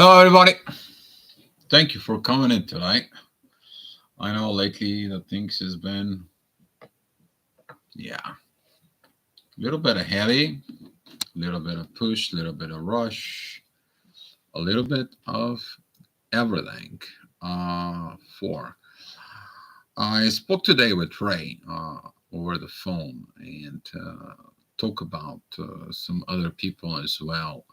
Hello, everybody. Thank you for coming in tonight. I know lately the things has been, a little bit of heavy, a little bit of push, a little bit of rush, a little bit of everything. For I spoke today with Ray over the phone and talk about some other people as well.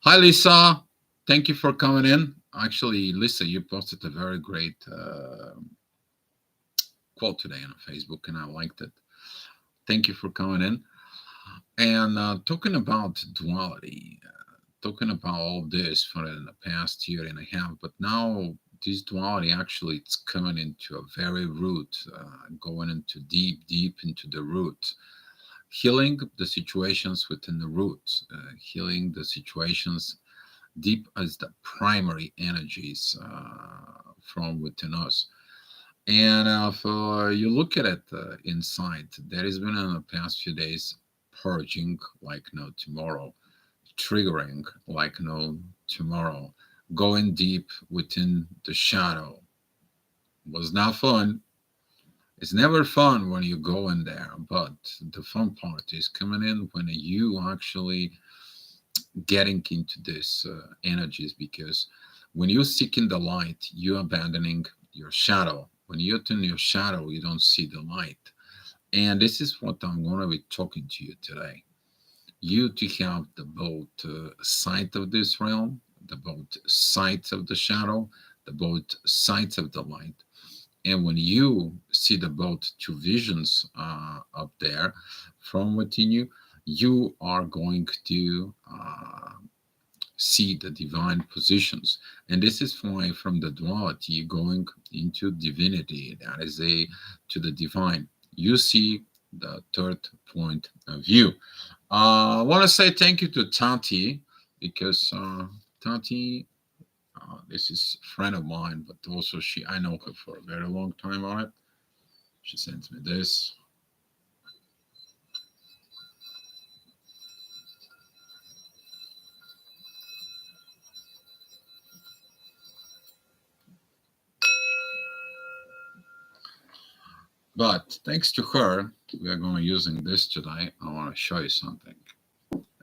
Hi, Lisa. Thank you for coming in. Actually, Lisa, you posted a very great quote today on Facebook, and I liked it. Thank you for coming in. And talking about duality, talking about all this for the past year and a half, but now this duality actually it's coming into a very root, going into deep into the root, healing the situations within the root, healing the situations deep as the primary energies from within us. And if you look at it inside, there has been in the past few days purging like no tomorrow, triggering like no tomorrow, going deep within the shadow was not fun. It's never fun when you go in there, but the fun part is coming in when you actually getting into this energies because when you seek in the light, you abandoning your shadow. When you're in your shadow, you don't see the light. And this is what I'm going to be talking to you today. You to have the both side of this realm, the both sides of the shadow, the both sides of the light. And when you see the both two visions up there from within you, you are going to see the divine positions. And this is why from the duality going into divinity, that is a to the divine, you see the third point of view. I want to say thank you to Tati because Tati, this is a friend of mine, but also I know her for a very long time on it. She sends me this. But thanks to her, we are going to using this today. I want to show you something.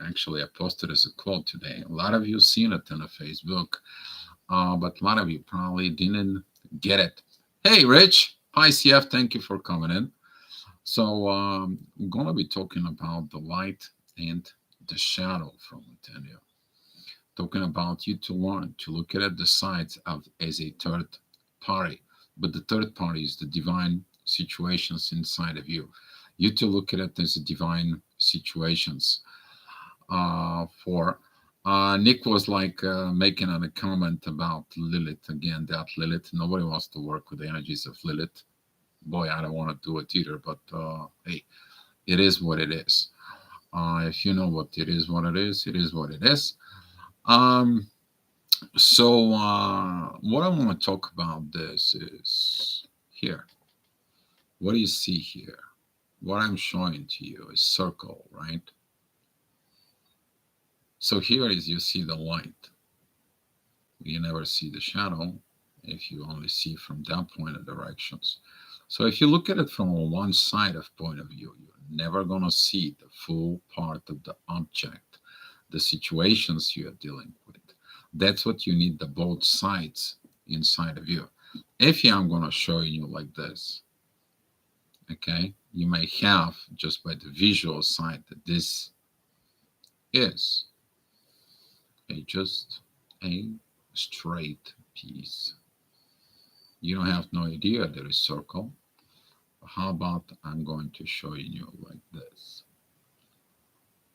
Actually, I posted as a quote today. A lot of you seen it on the Facebook, but a lot of you probably didn't get it. Hey, Rich. Hi, CF. Thank you for coming in. So I'm going to be talking about the light and the shadow from within you. Talking about you to learn to look at the sides of as a third party, but the third party is the divine situations inside of you. You to look at it as a divine situations. For Nick was like making a comment about Lilith again. That Lilith, nobody wants to work with the energies of Lilith. Boy, I don't want to do it either. But hey, it is what it is. If you know what it is, what it is what it is. Um, so what I want to talk about this is here. What do you see here? What I'm showing to you is circle, right? So here is you see the light. You never see the shadow if you only see from that point of directions. So if you look at it from one side of point of view, you're never going to see the full part of the object, the situations you are dealing with. That's what you need the both sides inside of you. If I'm going to show you like this, okay, you may have just by the visual side that this is just a straight piece. You don't have no idea there is circle. How about I'm going to show you like this.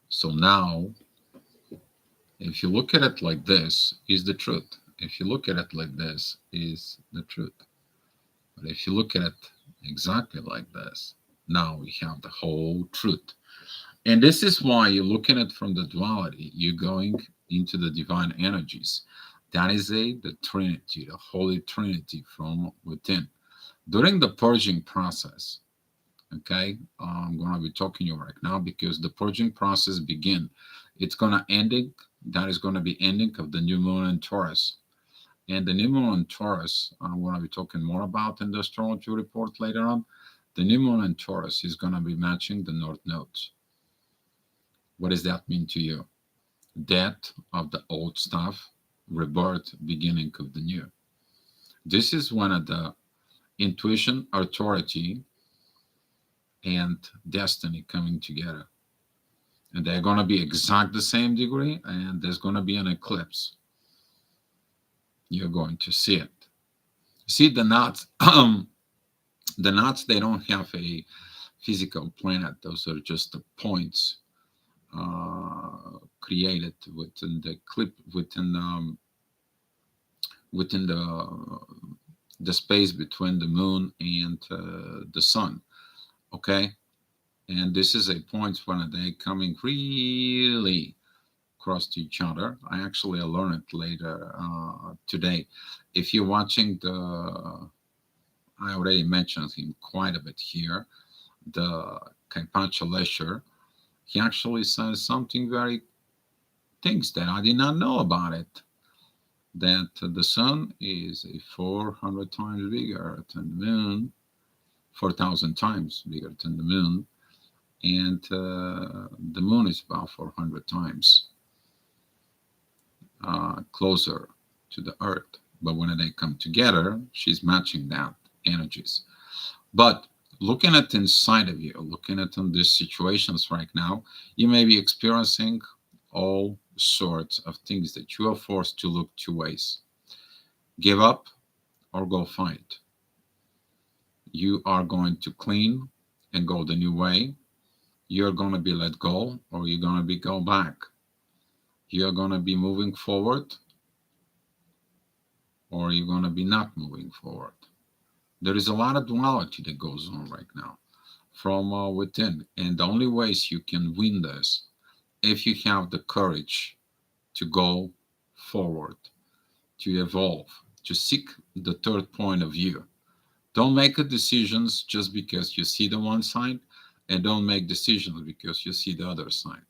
So now, if you look at it like this, is the truth. If you look at it like this, is the truth. But if you look at it exactly like this, now we have the whole truth. And this is why you're looking at from the duality, you're going into the divine energies. That is the Trinity, the Holy Trinity from within. During the purging process, Okay, I'm gonna be talking to you right now because the purging process begin. It's gonna ending. That is gonna be ending of the new moon in Taurus. And the new moon in Taurus, I'm gonna be talking more about in the astrology report later on. The new moon in Taurus is gonna be matching the North nodes. What does that mean to you? Death of the old stuff, rebirth, beginning of the new. This is one of the intuition, authority, and destiny coming together. And they're going to be exact the same degree, and there's going to be an eclipse. You're going to see it. See the knots. The knots, they don't have a physical planet. Those are just the points created within the clip within the space between the moon and the sun. Okay, and this is a point when they coming really close to each other. I actually learned it later today. If you're watching I already mentioned him quite a bit here, the Kaipacha Lesher, he actually says something very things that I did not know about it. That the sun is a 400 times bigger than the moon, 4,000 times bigger than the moon, and the moon is about 400 times closer to the earth. But when they come together, she's matching that energies. But looking at inside of you, looking at in these situations right now, you may be experiencing all sorts of things that you are forced to look two ways: give up or go fight. You are going to clean and go the new way. You're going to be let go, or you're going to be go back. You're going to be moving forward, or you're going to be not moving forward. There is a lot of duality that goes on right now from within. And the only ways you can win this, if you have the courage to go forward, to evolve, to seek the third point of view. Don't make decisions just because you see the one side, and don't make decisions because you see the other side.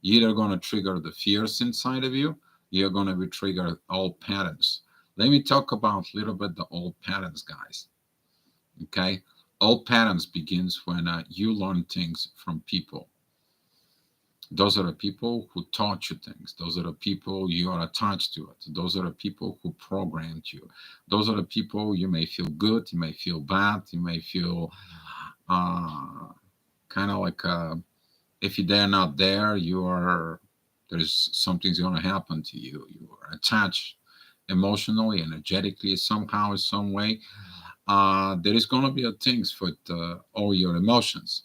You're either going to trigger the fears inside of you, you're going to be triggered old patterns. Let me talk about a little bit the old patterns, guys. Okay, old patterns begins when you learn things from people. Those are the people who taught you things. Those are the people you are attached to it. Those are the people who programmed you. Those are the people you may feel good, you may feel bad, you may feel uh, kind of like if they're not there, you are there's something's going to happen to you. You are attached emotionally, energetically, somehow, in some way. There is going to be a things with all your emotions.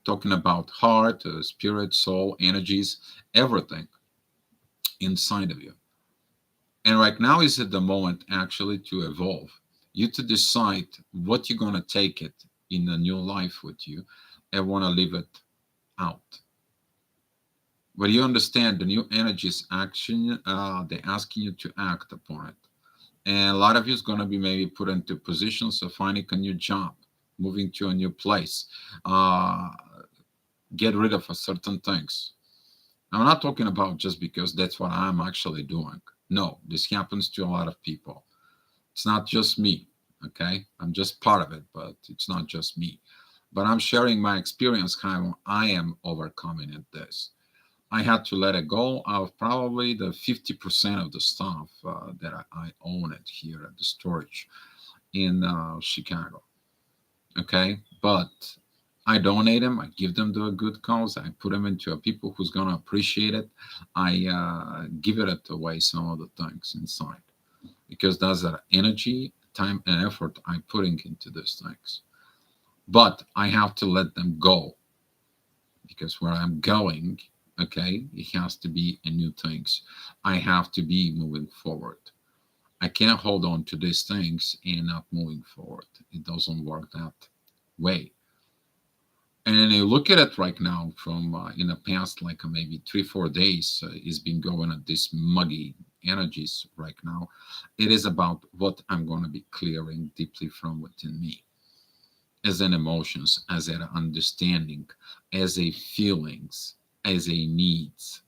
Talking about heart, spirit, soul, energies, everything inside of you. And right now is at the moment actually to evolve. You to decide what you're going to take it in a new life with you and want to live it out. But you understand the new energies action, they're asking you to act upon it. And a lot of you is going to be maybe put into positions of finding a new job, moving to a new place, uh, get rid of certain things. I'm not talking about just because that's what I'm actually doing. No, this happens to a lot of people. It's not just me, okay? I'm just part of it, but it's not just me. But I'm sharing my experience how I am overcoming it this. I had to let it go of probably the 50% of the stuff that I own it here at the storage in Chicago. Okay, but I donate them. I give them to a good cause. I put them into a people who's gonna appreciate it. I give it away some of the things inside because that's that energy, time, and effort I'm putting into these things. But I have to let them go because where I'm going, okay, it has to be a new things. I have to be moving forward. I can't hold on to these things and not moving forward. It doesn't work that way. And then you look at it right now from in the past, like maybe 3, 4 days, it's been going at this muggy energies right now. It is about what I'm going to be clearing deeply from within me. as an emotions, as an understanding, as a feelings, as a needs.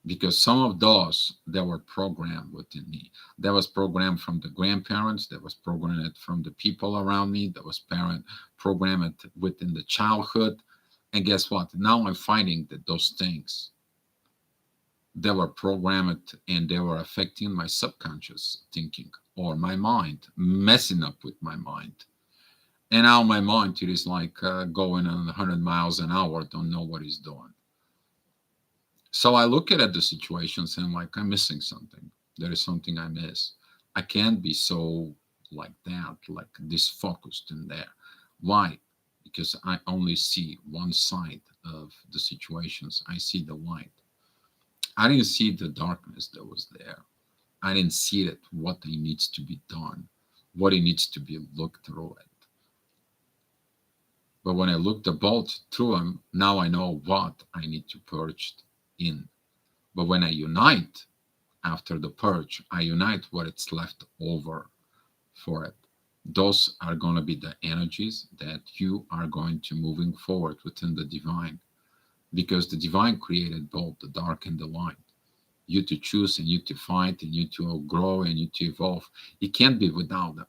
Because some of those that were programmed within me, that was programmed from the grandparents, that was programmed from the people around me, that was parent programmed within the childhood. And guess what? Now I'm finding that those things that were programmed and they were affecting my subconscious thinking or my mind, messing up with my mind. And now my mind it is like going on 100 miles an hour, don't know what he's doing. So I look at the situations and like I'm missing something. There is something I miss. I can't be so like that, like this focused in there. Why? Because I only see one side of the situations. I see the light. I didn't see the darkness that was there. I didn't see it, what it needs to be done, what it needs to be looked through it. But when I looked both through them, now I know what I need to purge in. But when I unite after the purge, I unite what it's left over for it. Those are going to be the energies that you are going to moving forward within the divine, because the divine created both the dark and the light. You to choose and you to fight and you to grow and you to evolve. It can't be without them.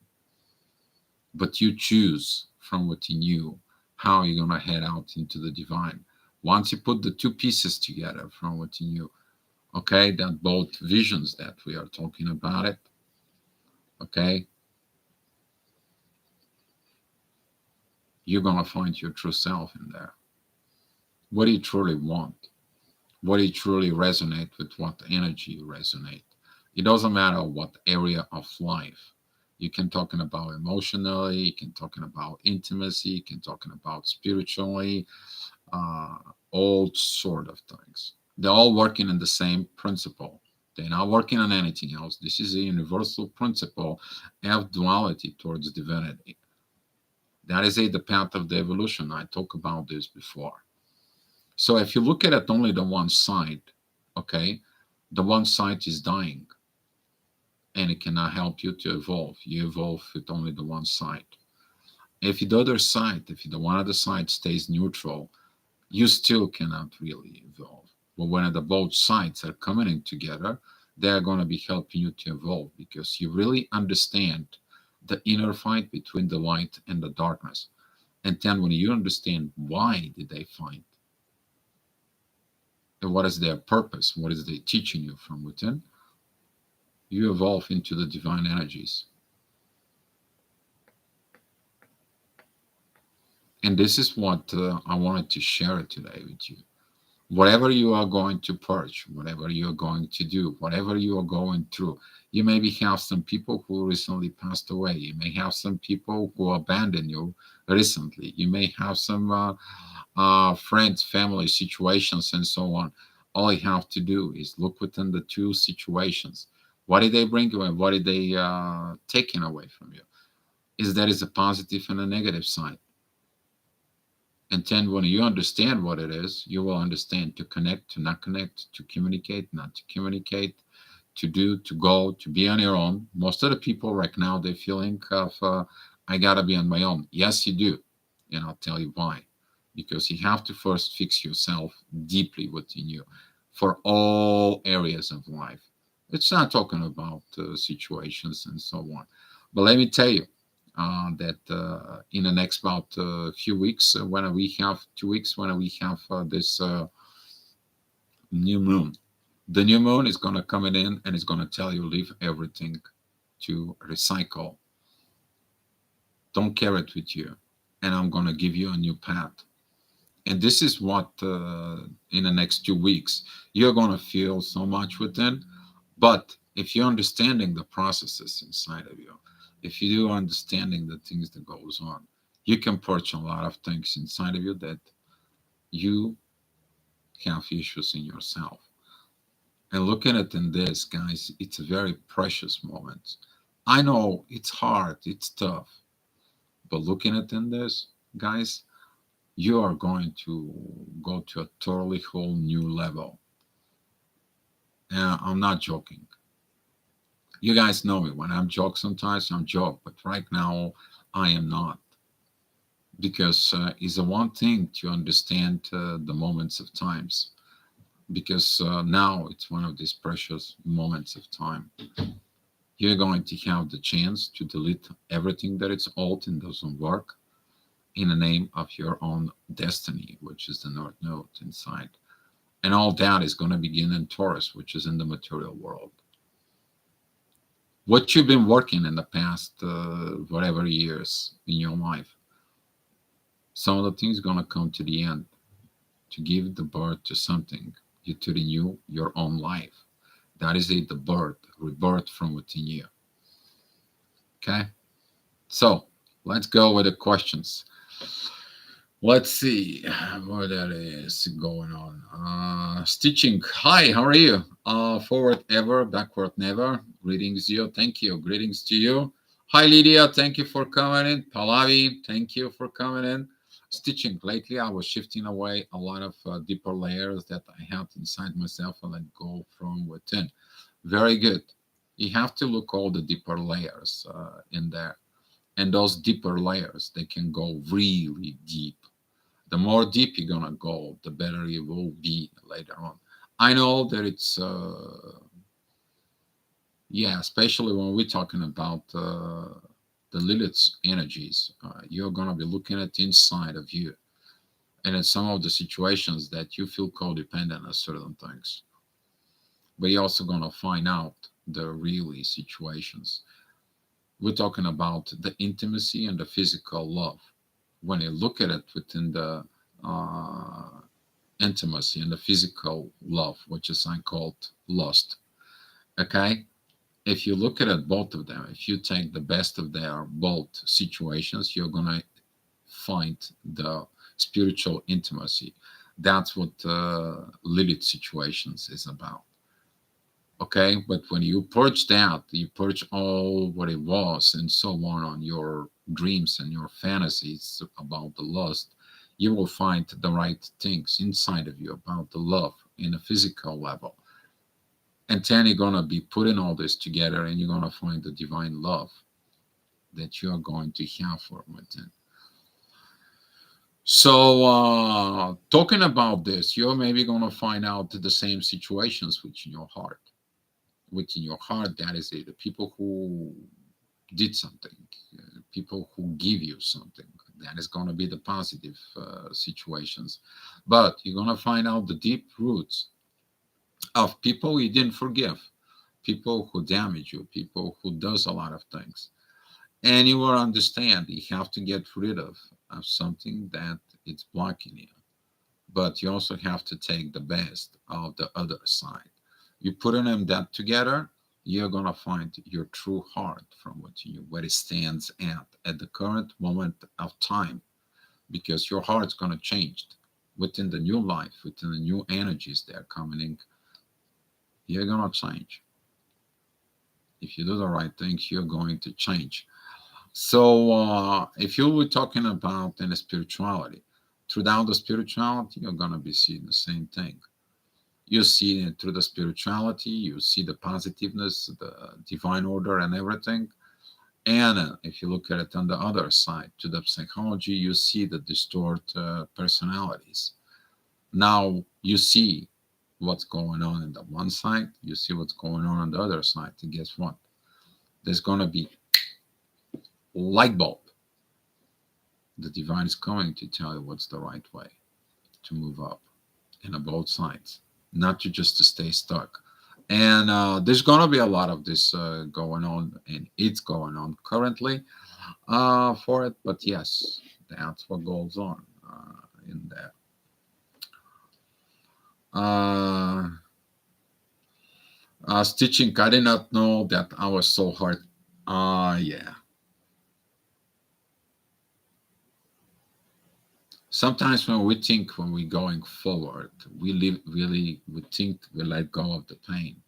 But you choose from within you how you're going to head out into the divine. Once you put the two pieces together from within you, okay, that both visions that we are talking about it, okay, you're going to find your true self in there. What do you truly want? What do you truly resonate with? What energy you resonate? It doesn't matter what area of life. You can talking about emotionally, you can talking about intimacy, you can talking about spiritually, uh, all sort of things. They're all working in the same principle. They're not working on anything else. This is a universal principle of duality towards divinity. That is the path of the evolution. I talked about this before. So if you look at it only the one side, okay, the one side is dying and it cannot help you to evolve. You evolve with only the one side. If the other side, if the one other side stays neutral, you still cannot really evolve. But when the both sides are coming in together, they're going to be helping you to evolve because you really understand the inner fight between the light and the darkness. And then when you understand why did they fight, and what is their purpose, what is they teaching you from within, you evolve into the divine energies. And this is what I wanted to share today with you. Whatever you are going to purge, whatever you are going to do, whatever you are going through, you maybe have some people who recently passed away. You may have some people who abandoned you recently. You may have some friends, family situations, and so on. All you have to do is look within the two situations. What did they bring you and what did they taking away from you? Is there is a positive and a negative side. And then when you understand what it is, you will understand to connect, to not connect, to communicate, not to communicate, to do, to go, to be on your own. Most of the people right now, they're feeling of, I got to be on my own. Yes, you do. And I'll tell you why. Because you have to first fix yourself deeply within you for all areas of life. It's not talking about situations and so on. But let me tell you, that in the next about few weeks, when we have 2 weeks, when we have this new moon, the new moon is going to come in and it's going to tell you leave everything to recycle. Don't carry it with you, and I'm going to give you a new path. And this is what in the next 2 weeks you're going to feel so much within. But if you're understanding the processes inside of you, if you do understanding the things that goes on, you can purge a lot of things inside of you that you have issues in yourself. And looking at it in this, guys, it's a very precious moment. I know it's hard, it's tough, but looking at it in this, guys, you are going to go to a totally whole new level. And I'm not joking. You guys know me. When I'm joke, sometimes I'm joke, but right now I am not. Because it's a one thing to understand the moments of times. Because now it's one of these precious moments of time. You're going to have the chance to delete everything that is old and doesn't work in the name of your own destiny, which is the North Node inside. And all that is going to begin in Taurus, which is in the material world. What you've been working in the past, whatever years in your life, some of the things going to come to the end to give the birth to something, you to renew your own life. That is it, the birth, rebirth from within you. Okay? So let's go with the questions. Let's see what that is going on. Stitching. Hi, how are you? Forward ever, backward never. Greetings, you. Thank you. Greetings to you. Hi, Lydia. Thank you for coming in. Pallavi, thank you for coming in. Stitching. Lately, I was shifting away a lot of deeper layers that I had inside myself and let go from within. Very good. You have to look all the deeper layers in there. And those deeper layers, they can go really deep. The more deep you're gonna go, the better you will be later on. I know that it's yeah, especially when we're talking about the Lilith's energies, you're gonna be looking at the inside of you, and in some of the situations that you feel codependent on certain things, but you're also gonna find out the really situations. We're talking about the intimacy and the physical love. When you look at it within the uh, intimacy and the physical love, which is I called lust. Okay? If you look at it, both of them, if you take the best of their both situations, you're going to find the spiritual intimacy. That's what Lilith situations is about. Okay? But when you purge that, you purge all what it was and so on your dreams and your fantasies about the lust, you will find the right things inside of you about the love in a physical level. And then you're going to be putting all this together and you're going to find the divine love that you're going to have for within. So, talking about this, you're maybe going to find out the same situations within your heart. Within your heart, that is it. The people who did something, people who give you something, that is going to be the positive situations. But you're going to find out the deep roots of people you didn't forgive, people who damage you, people who does a lot of things. And you will understand you have to get rid of something that it's blocking you. But you also have to take the best of the other side. You putting them that together, you're gonna find your true heart from what you where it stands at the current moment of time, because your heart's gonna change within the new life, within the new energies that are coming in. You're gonna change. If you do the right things, you're going to change. So, if you were talking about in a spirituality, throughout the spirituality, you're gonna be seeing the same thing. You see it through the spirituality, you see the positiveness, the divine order, and everything. And if you look at it on the other side, to the psychology, you see the distorted personalities. Now you see what's going on in the one side, you see what's going on the other side, and guess what? There's going to be light bulb. The divine is coming to tell you what's the right way to move up in both sides, not to just to stay stuck. And there's going to be a lot of this going on, and it's going on currently for it. But yes, that's what goes on in there. Uh, Stitching, I did not know that I was so hard. Yeah. Sometimes when we think when we're going forward, we live really, we think we let go of the pain,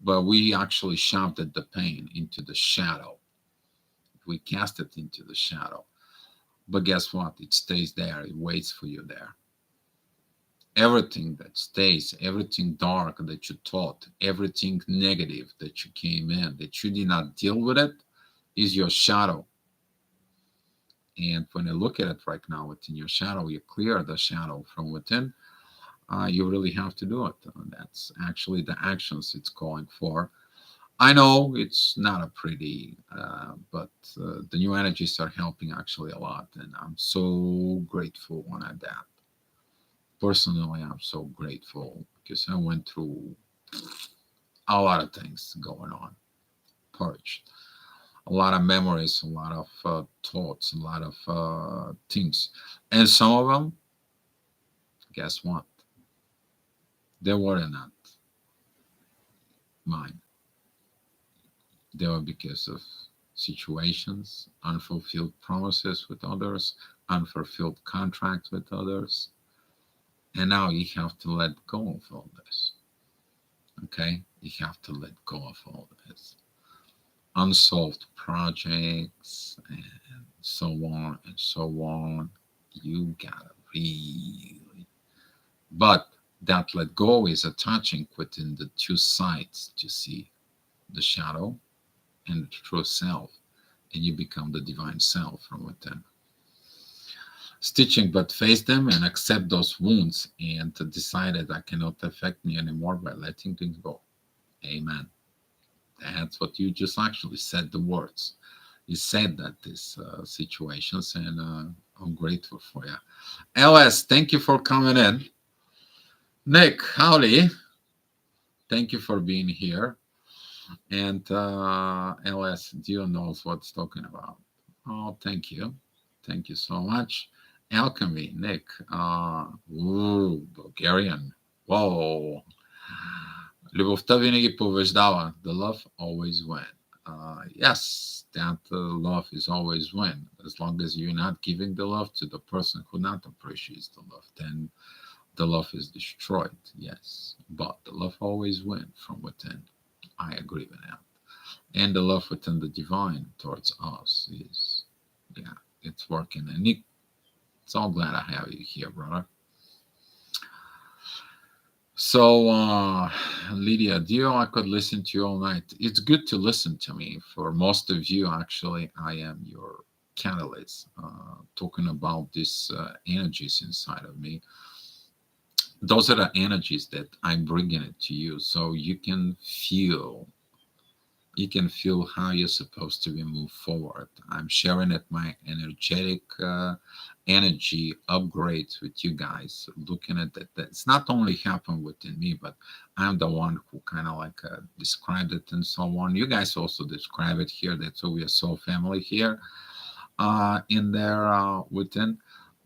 but we actually shoved the pain into the shadow. We cast it into the shadow. But guess what? It stays there. It waits for you there. Everything that stays, everything dark that you thought, everything negative that you came in, that you did not deal with it, is your shadow. And when you look at it right now within your shadow, you clear the shadow from within. You really have to do it. That's actually the actions it's calling for. I know it's not a pretty, but the new energies are helping actually a lot, and I'm so grateful when I that. Personally, I'm so grateful because I went through a lot of things going on, purged, a lot of memories, a lot of thoughts, a lot of things, and some of them, guess what? They were not mine. They were because of situations, unfulfilled promises with others, unfulfilled contracts with others. And now you have to let go of all this. Okay? You have to let go of all this. Unsolved projects and so on and so on. You gotta really. But that let go is attaching within the two sides to see the shadow and the true self, and you become the divine self from within. Stitching, but face them and accept those wounds and to decide that that cannot affect me anymore by letting things go. Amen. That's what you just actually said the words. You said that these situations, and I'm grateful for you. LS, thank you for coming in. Nick, howdy. Thank you for being here. And LS, Dio knows what's talking about. Oh, thank you. Thank you so much. Alchemy, Nick. Ooh, Bulgarian. Whoa. Любовта винаги побеждава. The love always win. Yes, that love is always win. As long as you're not giving the love to the person who not appreciates the love, then the love is destroyed. Yes, but the love always win from within. I agree with that. And the love within the divine towards us is, yeah, it's working. And Nick, so glad I have you here, brother. So, Lydia, dear, I could listen to you all night. It's good to listen to me. For most of you, actually, I am your catalyst, talking about these energies inside of me. Those are the energies that I'm bringing it to you, so you can feel how you're supposed to be move forward. I'm sharing it my energetic energy upgrades with you guys, looking at that. It's not only happened within me, but I'm the one who kind of like described it and so on. You guys also describe it here. That's why we are so family here in there within.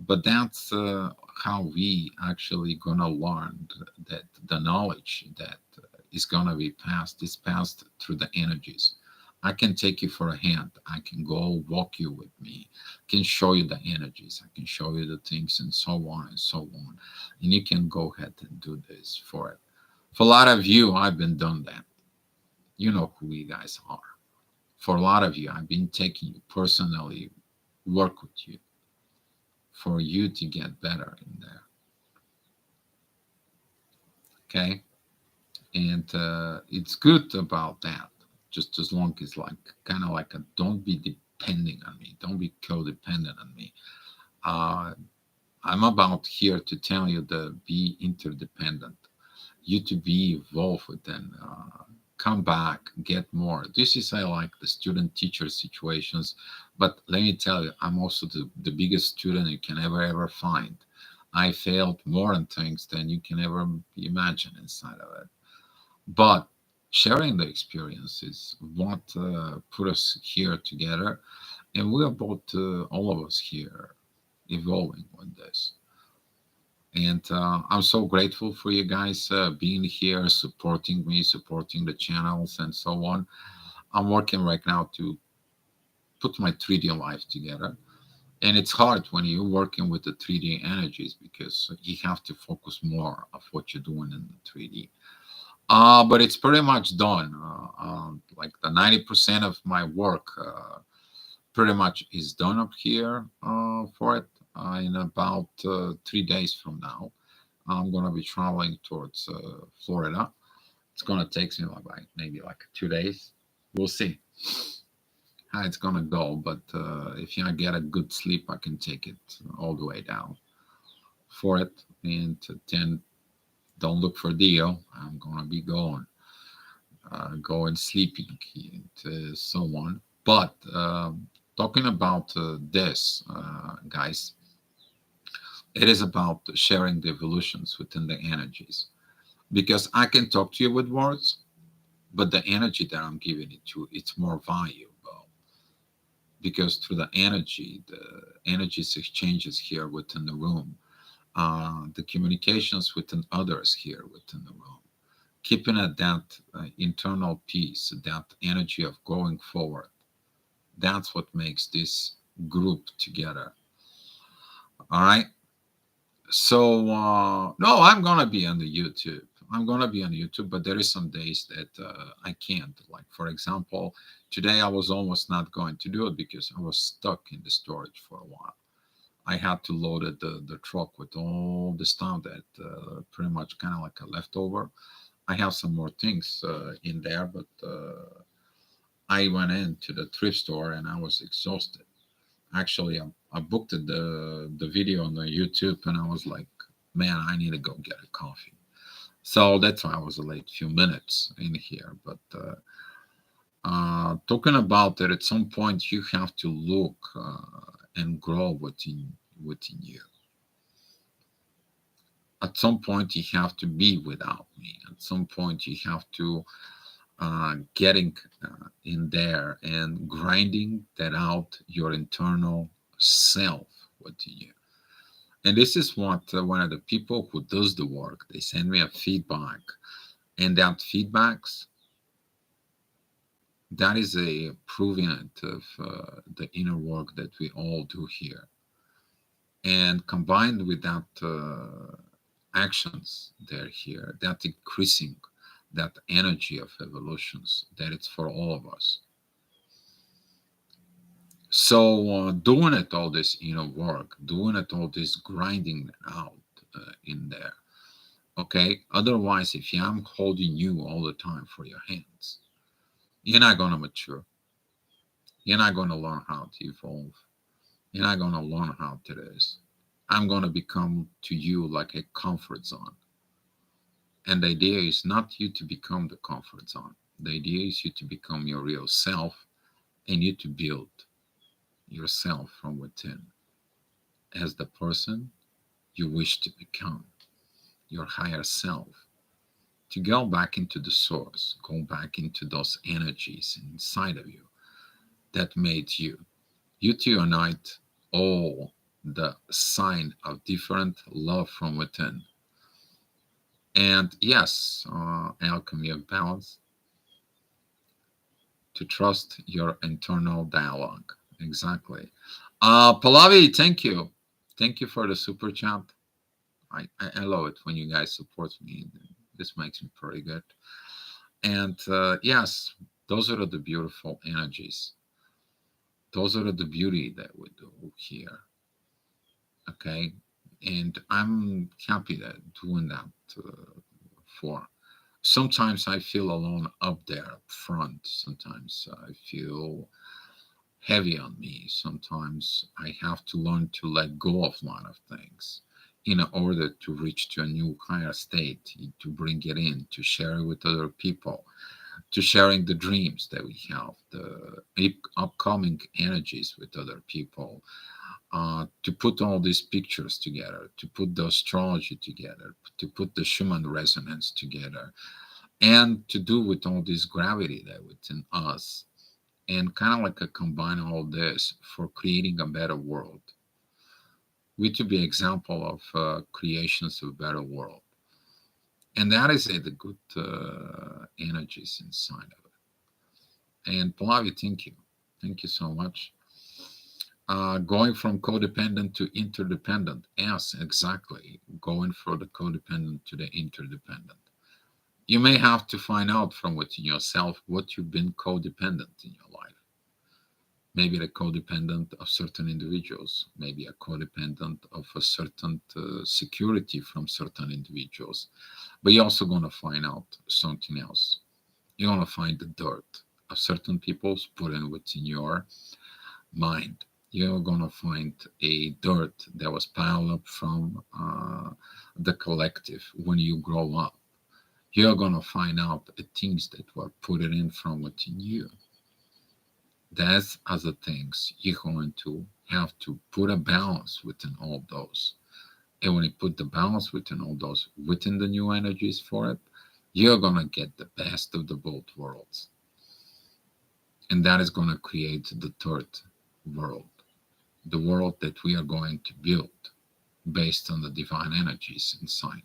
But that's how we actually gonna learn that the knowledge that is gonna be passed is passed through the energies. I can take you for a hand. I can go walk you with me. I can show you the energies. I can show you the things and so on and so on. And you can go ahead and do this for it. For a lot of you, I've been done that. You know who you guys are. For a lot of you, I've been taking you personally, work with you for you to get better in there. Okay? And it's good about that. Just as long as like kind of like a don't be depending on me, don't be codependent on me. Uh, I'm about here to tell you to be interdependent, you to be involved with them. Come back, get more. This is I like the student teacher situations, but let me tell you, I'm also the biggest student you can ever find. I failed more on things than you can ever imagine inside of it. But sharing the experience is what put us here together, and we are both, all of us here, evolving with this. And I'm so grateful for you guys being here, supporting me, supporting the channels, and so on. I'm working right now to put my 3D life together. And it's hard when you're working with the 3D energies because you have to focus more of what you're doing in the 3D. But it's pretty much done. Like the 90% of my work pretty much is done up here for it. In about 3 days from now, I'm gonna be traveling towards Florida. It's gonna take me like maybe like 2 days. We'll see. how it's gonna go. But if I get a good sleep, I can take it all the way down for it. And then don't look for deal. I'm gonna be going sleeping, and so on. But talking about this, guys, it is about sharing the evolutions within the energies. Because I can talk to you with words, but the energy that I'm giving it to, it's more valuable. Because through the energies exchanges here within the room, the communications within others here within the room, keeping at that internal peace, that energy of going forward, that's what makes this group together. All right. So no, I'm gonna be on the YouTube. I'm gonna be on YouTube, but there is some days that I can't. Like for example, today I was almost not going to do it because I was stuck in the storage for a while. I had to load the truck with all the stuff that pretty much kind of like a leftover. I have some more things in there, but I went into the thrift store and I was exhausted. Actually, I booked the video on the YouTube, and I was like, man, I need to go get a coffee. So that's why I was a late few minutes in here. But talking about that, at some point you have to look and grow within you. At some point you have to be without me. At some point you have to getting in there and grinding that out your internal self within you. And this is what one of the people who does the work, they send me a feedback, and that feedbacks, that is a proving of the inner work that we all do here. And combined with that actions there here, that increasing that energy of evolutions, that it's for all of us. So doing it all this inner work, doing it all this grinding out in there. Okay. Otherwise, if I'm holding you all the time for your hands, you're not going to mature. You're not going to learn how to evolve. You're not going to learn how to this. I'm going to become to you like a comfort zone. And the idea is not you to become the comfort zone. The idea is you to become your real self and you to build yourself from within as the person you wish to become, your higher self, to go back into the source, go back into those energies inside of you that made you. You to unite all the sign of different love from within. And yes, alchemy of balance, to trust your internal dialogue. Exactly. Pallavi, thank you. Thank you for the super chat. I love it when you guys support me. This makes me pretty good. And yes, those are the beautiful energies. Those are the beauty that we do here. Okay. And I'm happy that doing that for. Sometimes I feel alone up there up front. Sometimes I feel heavy on me. Sometimes I have to learn to let go of a lot of things in order to reach to a new higher state, to bring it in, to share it with other people, to sharing the dreams that we have, the upcoming energies with other people, to put all these pictures together, to put the astrology together, to put the Schumann resonance together, and to do with all this gravity that within us, and kind of like a combine all this for creating a better world. We to be example of creations of a better world, and that is the good energies inside of it. And Pallavi, thank you so much. Going from codependent to interdependent. Yes, exactly. Going from the codependent to the interdependent. You may have to find out from within yourself what you've been codependent in your life. Maybe a codependent of certain individuals, maybe a codependent of a certain security from certain individuals. But you're also going to find out something else. You're going to find the dirt. of certain peoples put in within your mind. You're gonna find a dirt that was piled up from the collective when you grow up. You're gonna find out the things that were put in from within you. That's other things you're going to have to put a balance within all those. And when you put the balance within all those, within the new energies for it, you're gonna get the best of the both worlds. And that is gonna create the third world, the world that we are going to build based on the divine energies inside.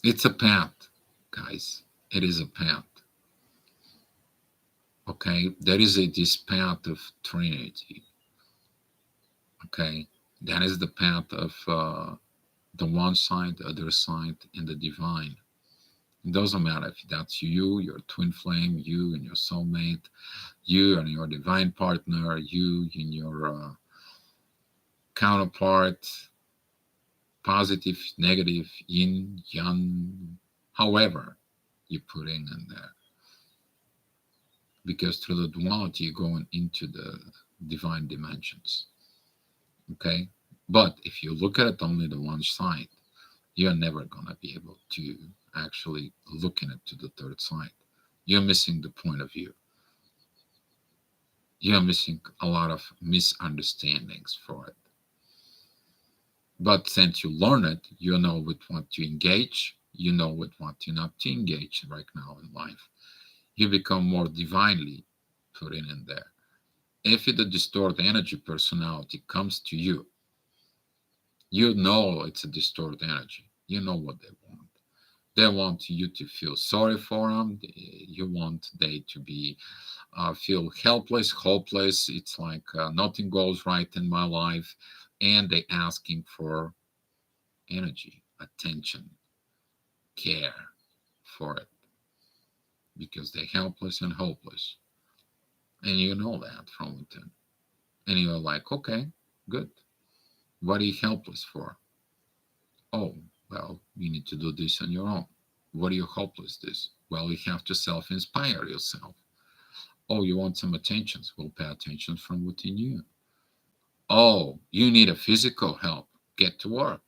It's a path, guys. It is a path. Okay, there is this path of Trinity. Okay, that is the path of the one side, the other side, and the divine. It doesn't matter if that's you, your twin flame, you and your soulmate, you and your divine partner, you and your counterpart, positive, negative, yin, yang, however you put in there. Because through the duality, you're going into the divine dimensions. Okay? But if you look at it only the one side, you're never going to be able to actually look in it to the third side. You're missing the point of view. You're missing a lot of misunderstandings for it. But since you learn it, you know with what to engage, you know with what to not to engage right now in life. You become more divinely put in there. If the distorted energy personality comes to you, you know it's a distorted energy. You know what they want. They want you to feel sorry for them. You want they to be feel helpless, hopeless. It's like nothing goes right in my life, and they asking for energy, attention, care for it because they're helpless and hopeless, and you know that from within, and you're like, okay, good. What are you helpless for? Oh, well, you need to do this on your own. What are you hopeless this? Well, you have to self-inspire yourself. Oh, you want some attention? Well, pay attention from within you. Oh, you need a physical help. Get to work.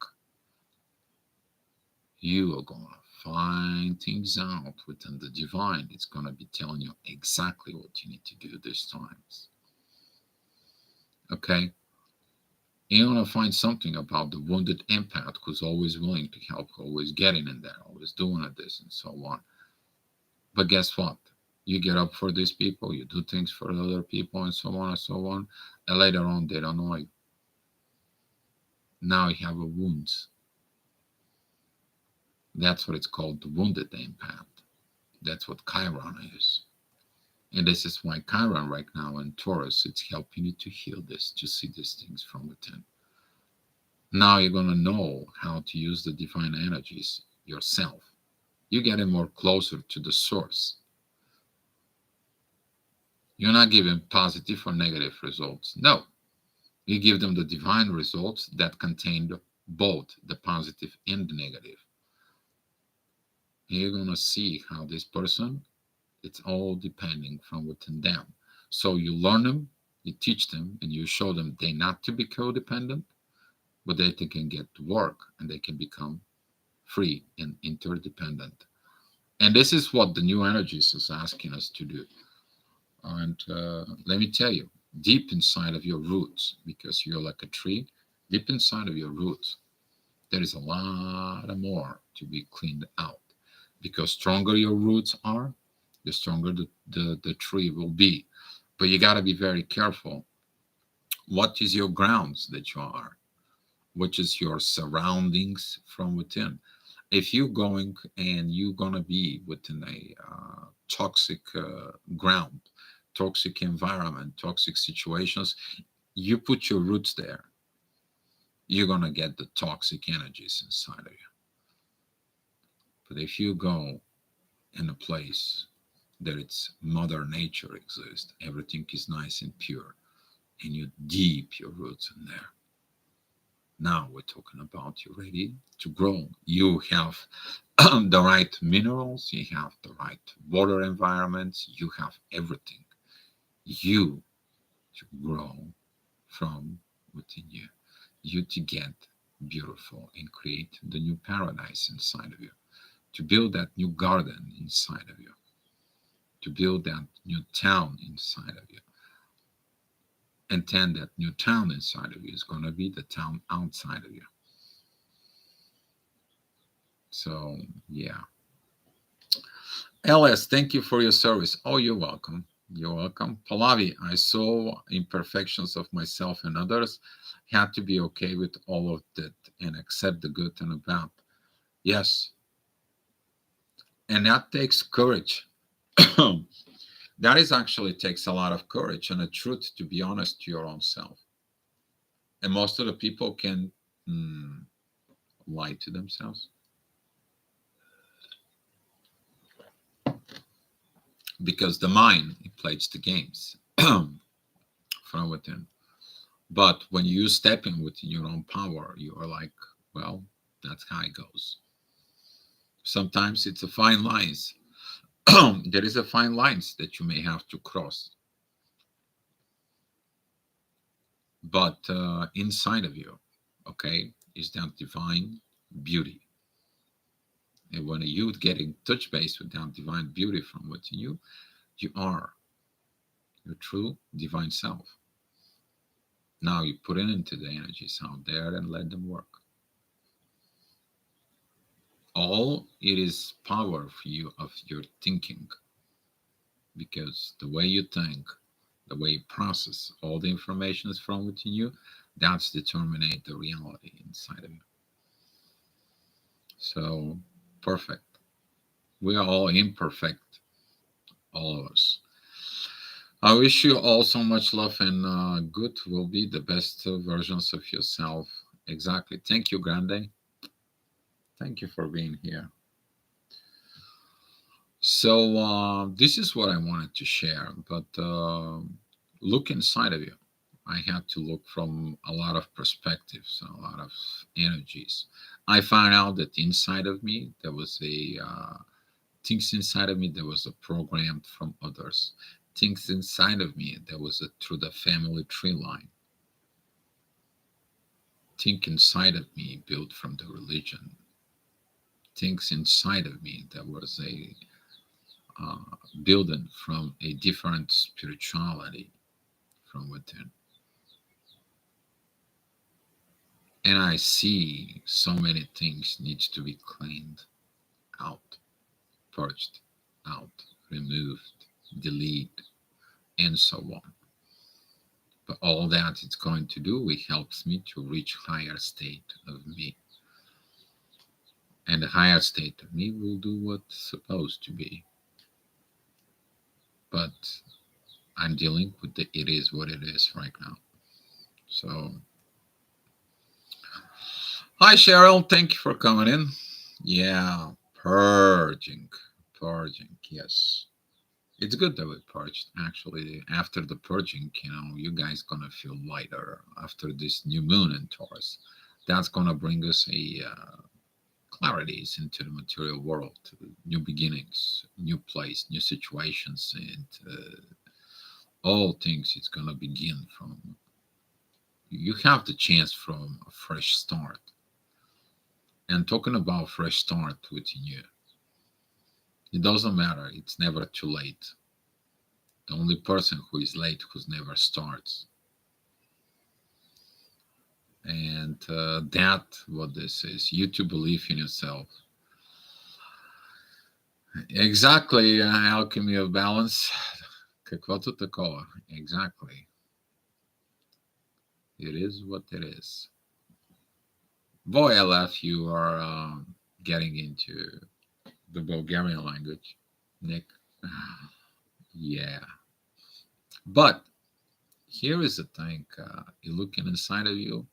You are going to find things out within the divine. It's going to be telling you exactly what you need to do this times. Okay? You're going to find something about the wounded empath who's always willing to help, always getting in there, always doing this, and so on. But guess what? You get up for these people, you do things for other people, and so on and so on. And later on, they don't know you. Now you have a wound. That's what it's called, the wounded empath. That's what Chiron is. And this is why Chiron right now in Taurus, it's helping you to heal this, to see these things from within. Now you're going to know how to use the divine energies yourself. You're getting more closer to the source. You're not giving positive or negative results. No, you give them the divine results that contain both the positive and the negative. And you're going to see how this person, it's all depending from within them. So you learn them, you teach them, and you show them they not to be codependent, but they can get to work and they can become free and interdependent. And this is what the new energies is asking us to do. And let me tell you, deep inside of your roots, because you're like a tree, deep inside of your roots, there is a lot more to be cleaned out. Because stronger your roots are, the stronger the tree will be. But you got to be very careful. What is your grounds that you are? Which is your surroundings from within. If you're going and you're gonna be within a toxic ground, toxic environment, toxic situations, you put your roots there, you're gonna get the toxic energies inside of you. But if you go in a place that it's Mother Nature exists, everything is nice and pure, and you deep your roots in there, Now we're talking about you ready to grow. You have the right minerals, you have the right water environments, you have everything. You to grow from within you. You to get beautiful and create the new paradise inside of you. To build that new garden inside of you. To build that new town inside of you. And then that new town inside of you is going to be the town outside of you. So, yeah. LS, thank you for your service. Oh, you're welcome. You're welcome. Pallavi, I saw imperfections of myself and others. Had to be okay with all of that and accept the good and the bad. Yes, and that takes courage. That is actually takes a lot of courage and a truth to be honest to your own self. And most of the people can mm, lie to themselves because the mind it plays the games from within. But when you step in within your own power, you are like, well, that's how it goes. Sometimes it's a fine lines. There is a fine lines that you may have to cross. But inside of you, okay, is that divine beauty. And when you get in touch base with that divine beauty from within you, you are your true divine self. Now you put it into the energies out there and let them work. All it is power for you of your thinking, because the way you think, the way you process all the information is from within you, that's determine the reality inside of you. So perfect. We are all imperfect, all of us. I wish you all so much love and good will be the best versions of yourself. Exactly. Thank you, Grande. Thank you for being here. So this is what I wanted to share, but look inside of you. I had to look from a lot of perspectives, a lot of energies. I found out that inside of me there was a things inside of me that was a program from others. Things inside of me that was a, through the family tree line. Think inside of me built from the religion. Things inside of me that was a uh, building from a different spirituality from within. And I see so many things needs to be cleaned out, purged out, removed, deleted, and so on. But all that it's going to do, it helps me to reach higher state of me. And the higher state of me will do what's supposed to be. But I'm dealing with the it is what it is right now. So hi Cheryl, thank you for coming in. Yeah, purging. Purging, yes. It's good that we purged. Actually, after the purging, you guys gonna feel lighter after this new moon in Taurus. That's gonna bring us a clarities into the material world, new beginnings, new place, new situations, and all things. It's gonna begin from. You have the chance from a fresh start. And talking about fresh start within you, it doesn't matter. It's never too late. The only person who is late who's never starts. And that what this is. You to believe in yourself. Exactly, alchemy of balance. Каквото такова. Exactly. It is what it is. Boy, LF, you are getting into the Bulgarian language, Nick. Yeah. But here is the thing, you're looking inside of you,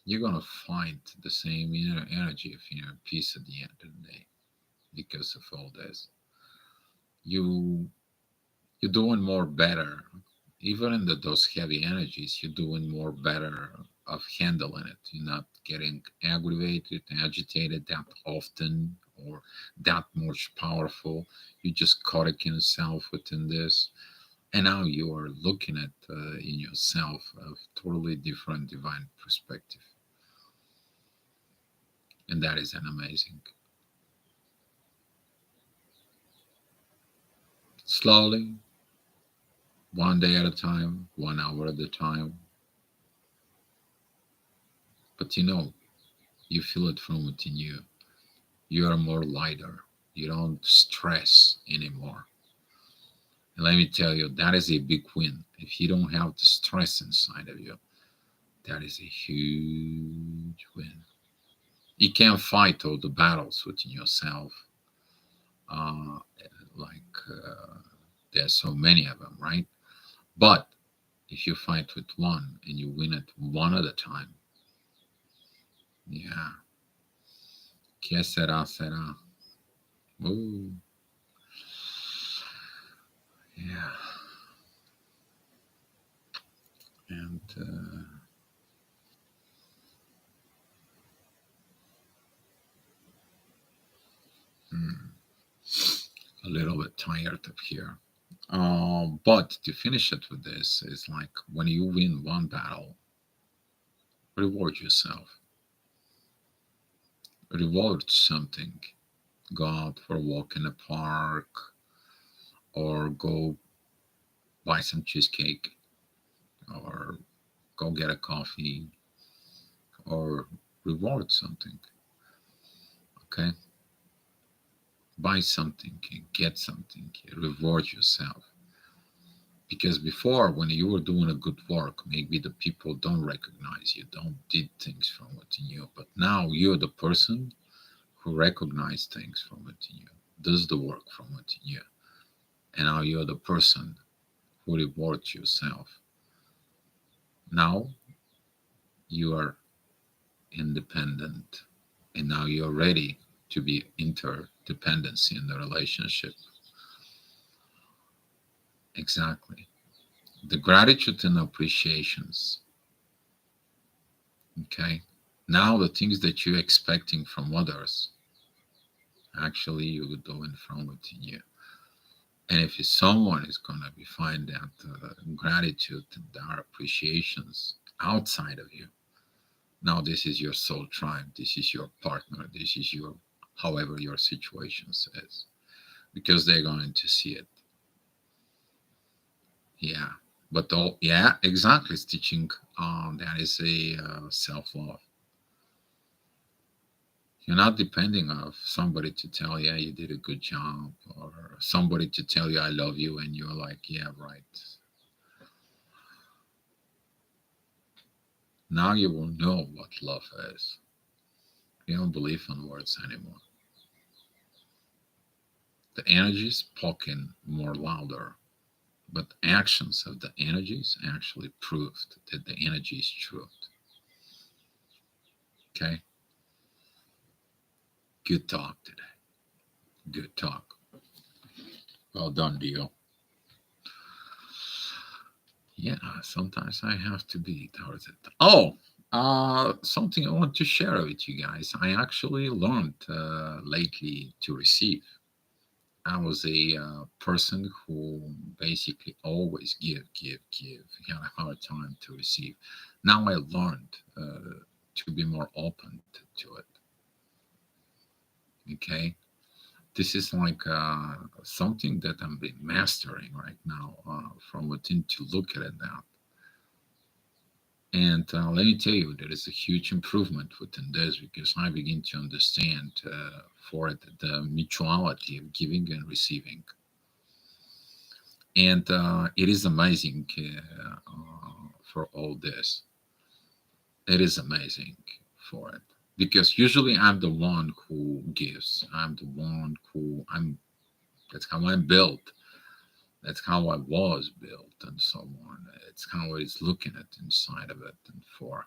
you're going to find the same inner energy of inner peace at the end of the day because of all this. You you're doing more better. Even in those heavy energies, you're doing more better of handling it. You're not getting aggravated, agitated that often, or that much powerful. You just correct yourself within this, and now you are looking at in yourself a totally different divine perspective, and that is an amazing. Slowly, one day at a time, 1 hour at a time, but you feel it from within you. You are more lighter. You don't stress anymore. And let me tell you, that is a big win. If you don't have the stress inside of you, that is a huge win. You can't fight all the battles within yourself. Uh, like there's so many of them, right? But if you fight with one and you win it one at a time, yeah, que será, será. Ooh, yeah. And hmm, a little bit tired up here. But to finish it with this, is like when you win one battle, reward yourself. Reward something. Go out for a walk in the park, or go buy some cheesecake, or go get a coffee, or reward something. Okay? Buy something, get something, reward yourself. Because before, when you were doing a good work, maybe the people don't recognize you, don't did things from within you. But now you're the person who recognize things from within you, does the work from within you. And now you're the person who rewards yourself. Now you are independent. And now you're ready to be interdependency in the relationship. Exactly. The gratitude and appreciations. Okay. Now the things that you're expecting from others, actually you're doing from within you. And if someone is going to be find that gratitude and their appreciations outside of you, now this is your soul tribe, this is your partner, this is your, however your situation says, because they're going to see it. Yeah. But all, yeah, exactly. Stitching, that is a self love. You're not depending on somebody to tell you, yeah, you did a good job, or somebody to tell you I love you, and you're like, yeah, right. Now you will know what love is. You don't believe in words anymore. The energy is spoken more louder, but actions of the energies actually proved that the energy is truth. Okay? Good talk today. Good talk. Well done, Dio. Yeah, sometimes I have to be towards it. Oh, something I want to share with you guys. I actually learned lately to receive. I was a person who basically always give. Had a hard time to receive. Now I learned to be more open to it. Okay, this is like something that I'm been mastering right now from within to look at it now. And let me tell you, there is a huge improvement within this because I begin to understand for it the mutuality of giving and receiving. And it is amazing for all this. It is amazing for it because usually I'm the one who gives. I'm the one who I'm. That's how I'm built. That's how I was built, and so on. It's how it's looking at inside of it, and for.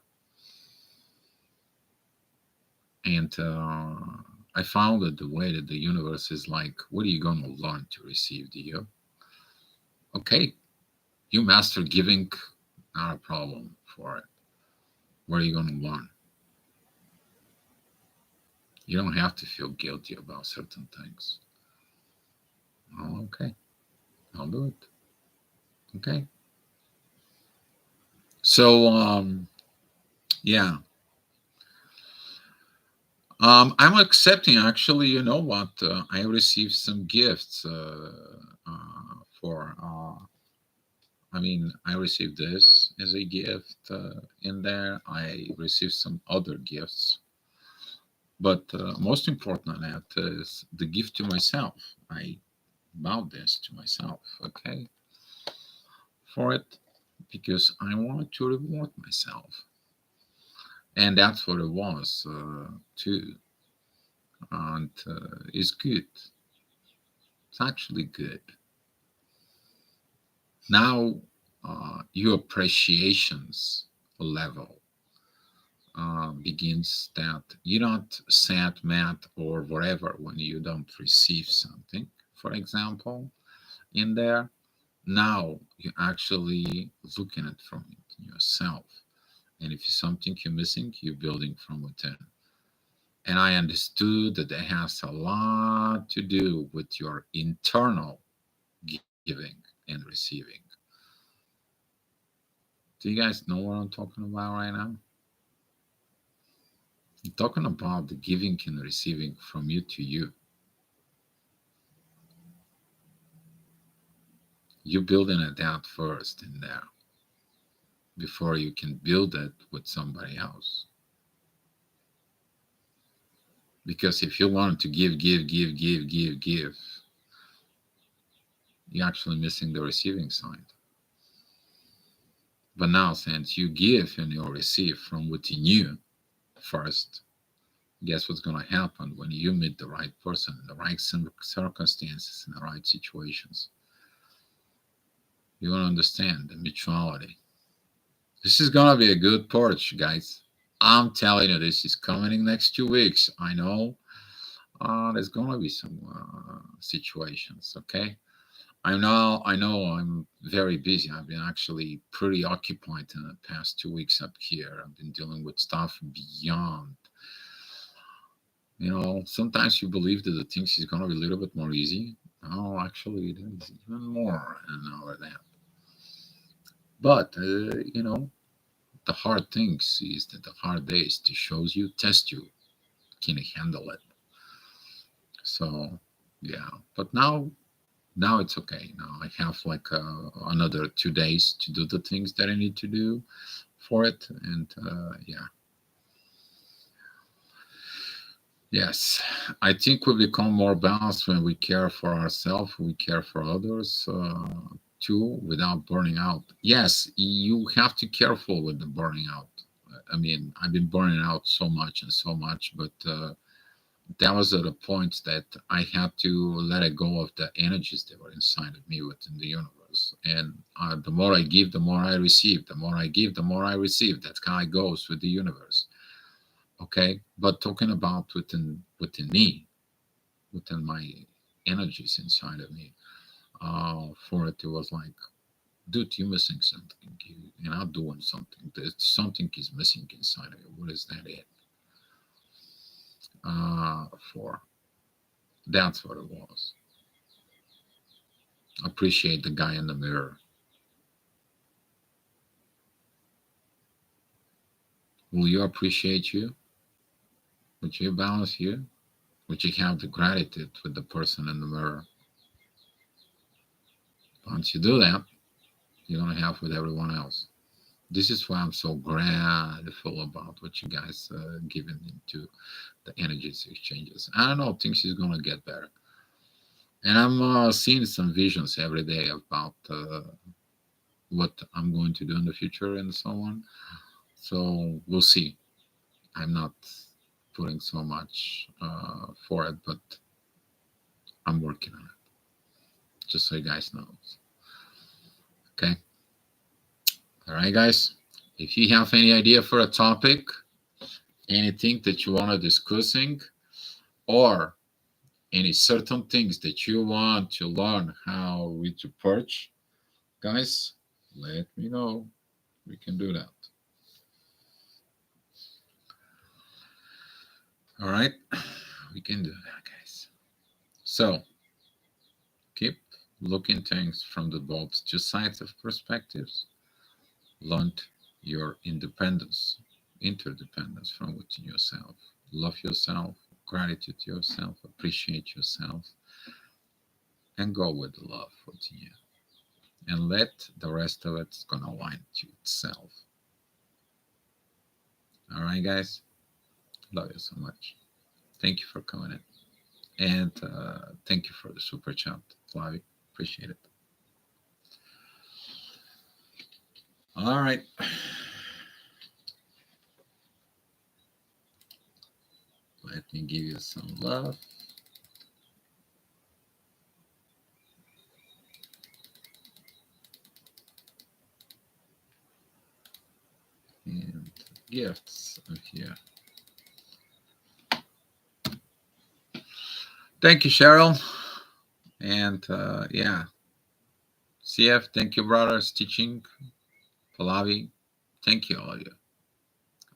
And I found that the way that the universe is like, what are you going to learn to receive, dear? Okay, you master giving, not a problem for it. What are you going to learn? You don't have to feel guilty about certain things. Oh, okay, I'll do it. Okay. So, yeah, I'm accepting. Actually, you know what? I received some gifts for. I mean, I received this as a gift in there. I received some other gifts, but most important than that is the gift to myself. I bought this to myself. Okay, for it because I wanted to reward myself, and that's what it was too. And it's good. It's actually good. Now, your appreciations level begins that you're not sad, mad, or whatever when you don't receive something, for example, in there. Now you're actually looking at from it yourself. And if it's something you're missing, you're building from within. And I understood that it has a lot to do with your internal giving and receiving. Do you guys know what I'm talking about right now? I'm talking about the giving and receiving from you to you. You're building it out first in there before you can build it with somebody else. Because if you want to give, you're actually missing the receiving side. But now, since you give and you receive from within you first, guess what's going to happen when you meet the right person in the right circumstances, in the right situations? You're going to understand the mutuality. This is going to be a good porch, guys. I'm telling you, this is coming in next 2 weeks. I know there's going to be some situations, okay? I know I'm very busy. I've been actually pretty occupied in the past 2 weeks up here. I've been dealing with stuff beyond. Sometimes you believe that the things is gonna be a little bit more easy. No, actually, it is even more and all of that. But the hard things is that the hard days to shows you, test you, can you handle it? So yeah, but now it's okay. Now I have like another 2 days to do the things that I need to do for it, and yeah, yes, I think we become more balanced when we care for ourselves, we care for others too, without burning out. Yes, you have to be careful with the burning out. I mean, I've been burning out so much and so much, but that was at a point that I had to let it go of the energies that were inside of me within the universe. And the more I give, the more I receive. The more I give, the more I receive. That's how it goes with the universe. Okay, but talking about within me, within my energies inside of me, for it was like, dude, you're missing something. You're not doing something. There's something is missing inside of you. What is that? It for that's what it was. Appreciate the guy in the mirror. Will you appreciate you? Would you balance you? Would you have the gratitude with the person in the mirror? Once you do that, you're gonna have with everyone else. This is why I'm so grateful about what you guys giving into the energies exchanges. I don't know, things is gonna get better, and I'm seeing some visions every day about what I'm going to do in the future and so on. So we'll see. I'm not putting so much for it, but I'm working on it. Just so you guys know. Okay. All right, guys. If you have any idea for a topic, anything that you want to discussing, or any certain things that you want to learn how we to perch, guys, let me know. We can do that. All right, we can do that, guys. So keep looking things from the both two sides of perspectives. Learn your independence, interdependence from within yourself. Love yourself, gratitude to yourself, appreciate yourself, and go with the love within you. And let the rest of it's gonna align to itself. All right, guys. Love you so much. Thank you for coming in, and thank you for the super chat, Flavie. Appreciate it. All right. Let me give you some love. And gifts of here. Thank you, Cheryl. And yeah, CF, thank you, brothers. Teaching, Pallavi, thank you, all of you.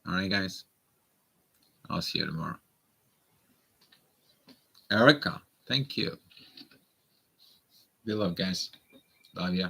All right, guys. I'll see you tomorrow. Erica, thank you. Be love, guys. Love ya.